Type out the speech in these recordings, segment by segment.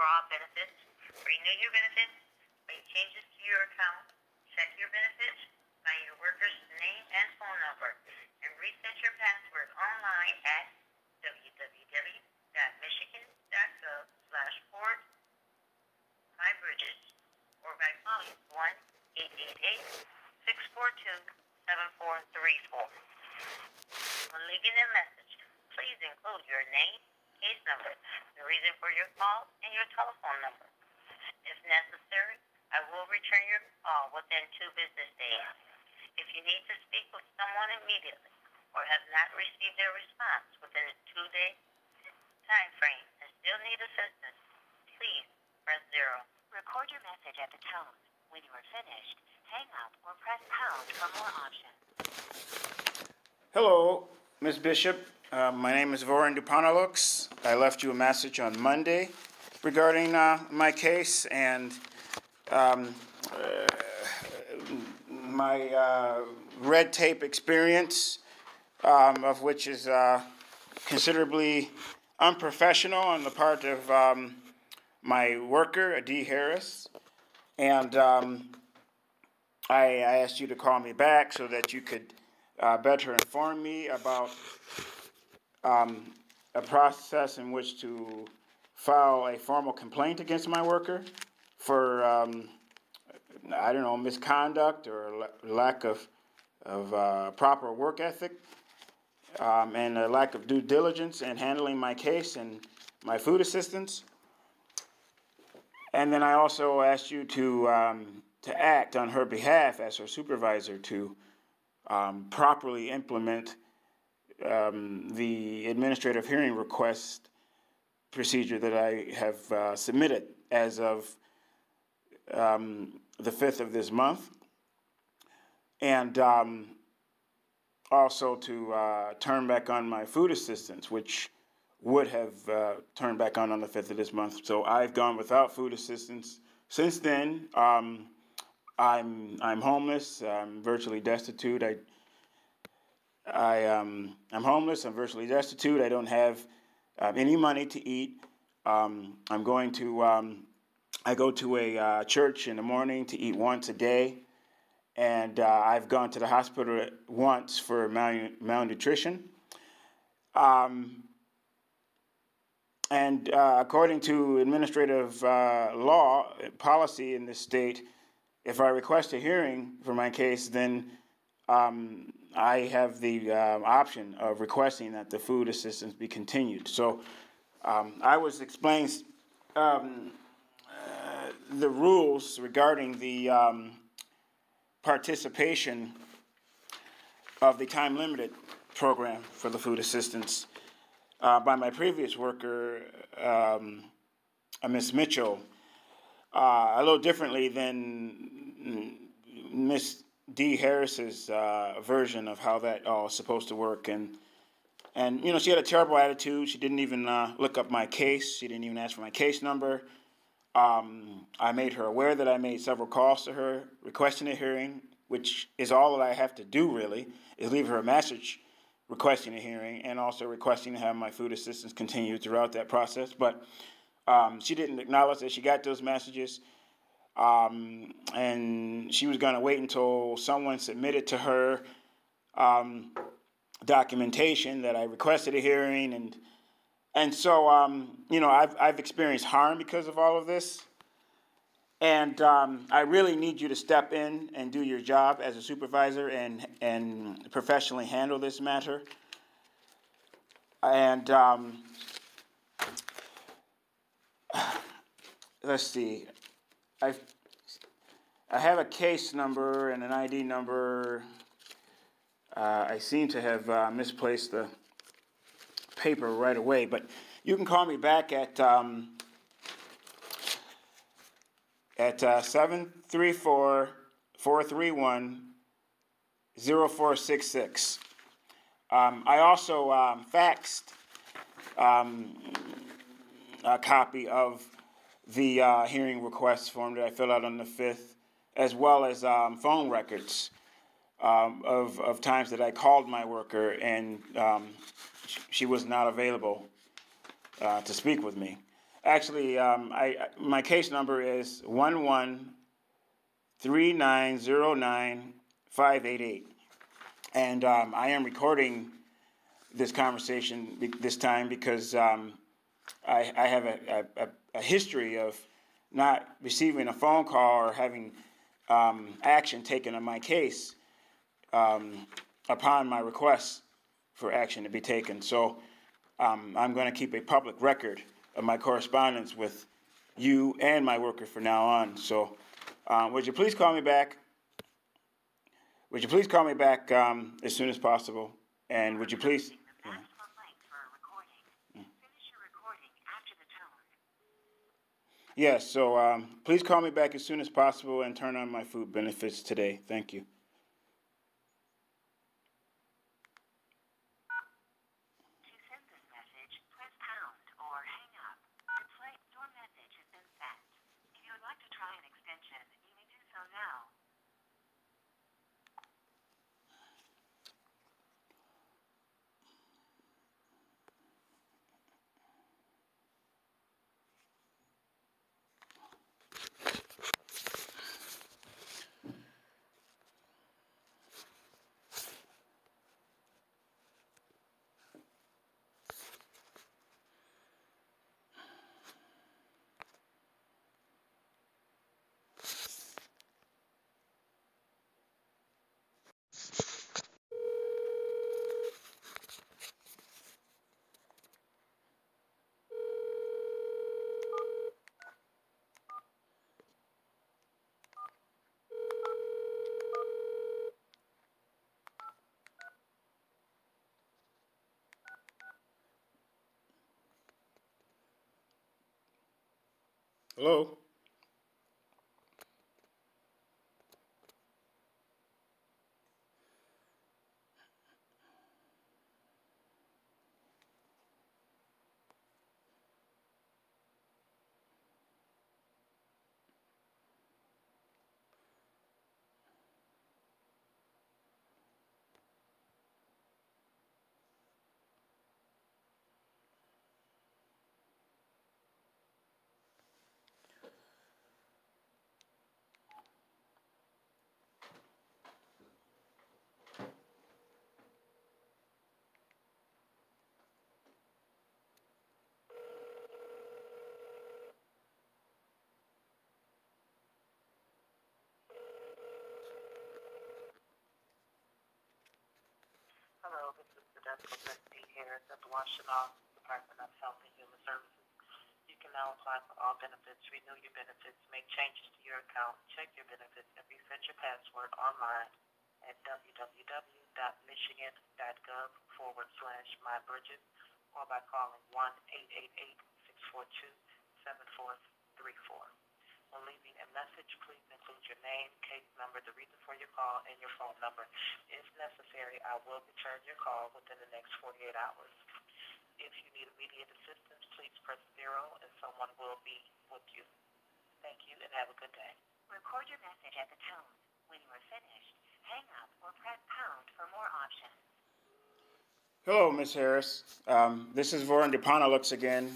all benefits, renew your benefits, make changes to your account, check your benefits, find your worker's name and phone number, and reset your password online at www.michigan.gov/port/mybridges or by calling 1-888-642-7434. When leaving a message, please include your name, case number, the reason for your call, and your telephone number. If necessary, I will return your call within 2 business days. If you need to speak with someone immediately or have not received a response within a 2-day time frame and still need assistance, please press 0. Record your message at the tone. When you are finished, hang up or press pound for more options. Hello, Ms. Bishop. My name is Voran Dupanalux. I left you a message on Monday regarding my case and my red tape experience, of which is considerably unprofessional on the part of my worker, Adi Harris. And I asked you to call me back so that you could better inform me about a process in which to file a formal complaint against my worker for, I don't know, misconduct or lack of proper work ethic and a lack of due diligence in handling my case and my food assistance. And then I also asked you to act on her behalf as her supervisor to properly implement the administrative hearing request procedure that I have submitted as of the 5th of this month, and also to turn back on my food assistance, which would have turned back on the 5th of this month. So I've gone without food assistance since then. I'm homeless. I'm virtually destitute. I'm homeless. I'm virtually destitute. I don't have any money to eat. I go to a church in the morning to eat once a day, and I've gone to the hospital once for malnutrition. And according to administrative law policy in this state, if I request a hearing for my case, then I have the option of requesting that the food assistance be continued. So I was explaining the rules regarding the participation of the time-limited program for the food assistance by my previous worker, Ms. Mitchell, a little differently than Ms. D. Harris's version of how that all is supposed to work. And you know, she had a terrible attitude. She didn't even look up my case. She didn't even ask for my case number. I made her aware that I made several calls to her requesting a hearing, which is all that I have to do, really, is leave her a message requesting a hearing and also requesting to have my food assistance continue throughout that process. But she didn't acknowledge that she got those messages, and she was going to wait until someone submitted to her documentation that I requested a hearing, and so you know, I've experienced harm because of all of this, and I really need you to step in and do your job as a supervisor and professionally handle this matter. And let's see, I have a case number and an ID number. I seem to have misplaced the paper right away, but you can call me back at 734-431-0466. I also faxed a copy of the hearing request form that I filled out on the 5th, as well as phone records of times that I called my worker and she was not available to speak with me. Actually, my case number is 113909-588, and I am recording this conversation this time because I have a history of not receiving a phone call or having action taken on my case upon my request for action to be taken. So I'm going to keep a public record of my correspondence with you and my worker from now on. So would you please call me back? Would you please call me back as soon as possible? And would you please... Yes, so please call me back as soon as possible and turn on my food benefits today. Thank you. To send this message, press pound or hang up. Your message has been sent. If you would like to try an extension, you may do so now. Hello? Hello, this is the desk of Ms. D. Harris at the Washtenaw Department of Health and Human Services. You can now apply for all benefits, renew your benefits, make changes to your account, check your benefits, and reset your password online at www.michigan.gov/mybridget or by calling 1-888-642-7434. When leaving a message, please include your name, case number, the reason for your call, and your phone number. If necessary, I will return your call within the next 48 hours. If you need immediate assistance, please press 0 and someone will be with you. Thank you and have a good day. Record your message at the tone. When you are finished, hang up or press pound for more options. Hello, Ms. Harris. This is Voran Depanalux again.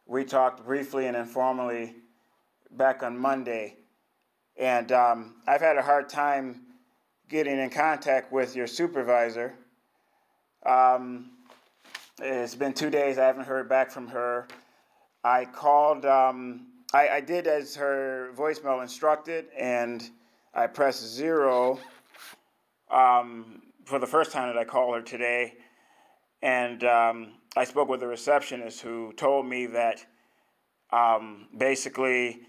We talked briefly and informally back on Monday, and I've had a hard time getting in contact with your supervisor. It's been 2 days, I haven't heard back from her. I called, I did as her voicemail instructed, and I pressed 0 for the first time that I called her today, and I spoke with the receptionist who told me that basically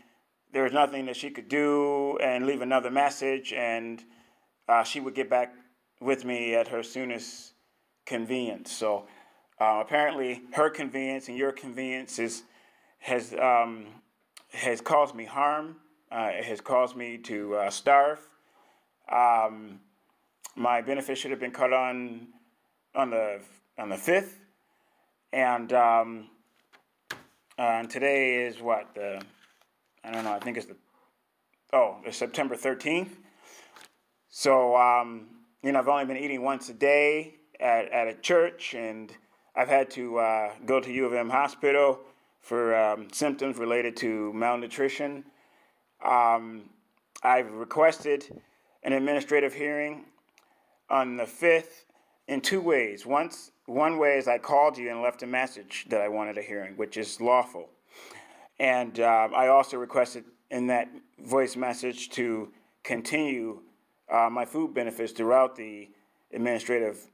there was nothing that she could do and leave another message, and she would get back with me at her soonest convenience. So apparently her convenience and your convenience has caused me harm. It has caused me to starve. My benefits should have been cut on the 5th, and today is what, I don't know, I think it's it's September 13th. So, I've only been eating once a day at a church, and I've had to go to U of M hospital for symptoms related to malnutrition. I've requested an administrative hearing on the 5th in 2 ways. One way is I called you and left a message that I wanted a hearing, which is lawful. And I also requested in that voice message to continue my food benefits throughout the administrative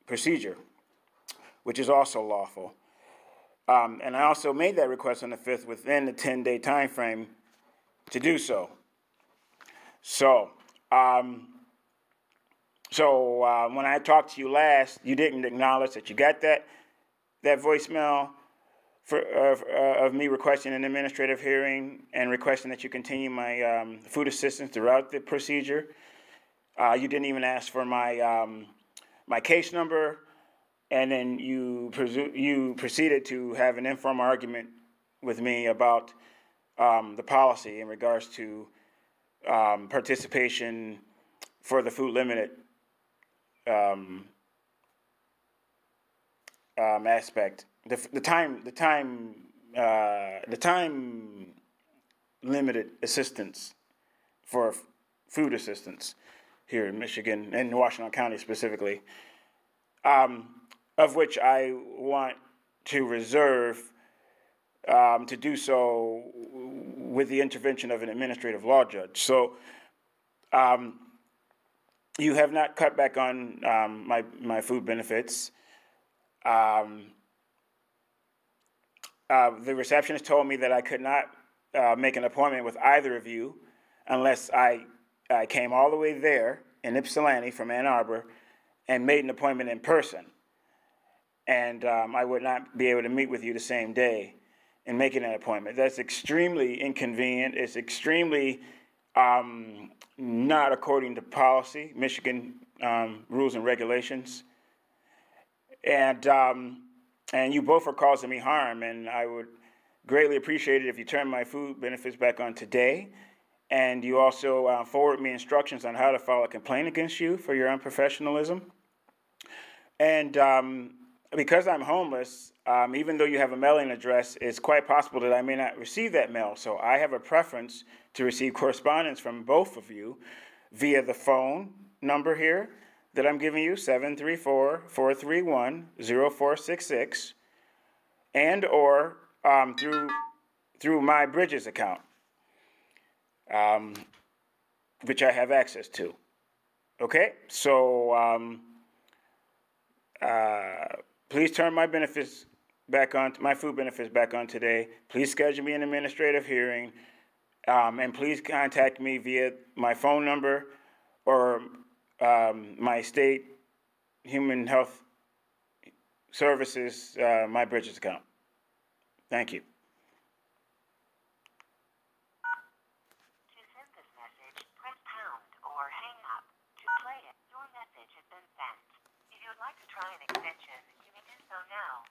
procedure, which is also lawful. And I also made that request on the 5th within the 10-day time frame to do so. So, when I talked to you last, you didn't acknowledge that you got that voicemail of me requesting an administrative hearing and requesting that you continue my food assistance throughout the procedure. You didn't even ask for my case number, and then you proceeded to have an informal argument with me about the policy in regards to participation for the food limited aspect. The time limited assistance for food assistance here in Michigan and Washtenaw County specifically, of which I want to reserve to do so with the intervention of an administrative law judge. So you have not cut back on my food benefits. The receptionist told me that I could not make an appointment with either of you unless I came all the way there in Ypsilanti from Ann Arbor and made an appointment in person. And I would not be able to meet with you the same day in making an appointment. That's extremely inconvenient. It's extremely not according to policy, Michigan rules and regulations. And you both are causing me harm, and I would greatly appreciate it if you turn my food benefits back on today. And you also forward me instructions on how to file a complaint against you for your unprofessionalism. And because I'm homeless, even though you have a mailing address, it's quite possible that I may not receive that mail. So I have a preference to receive correspondence from both of you via the phone number here that I'm giving you, 734-431-0466, and or through my Bridges account, which I have access to. Okay, so please turn my benefits back on, my food benefits back on today. Please schedule me an administrative hearing, and please contact me via my phone number or my state human health services, my Bridges account. Thank you. To send this message, press pound or hang up. To play it, your message has been sent. If you would like to try an extension, you may do so now.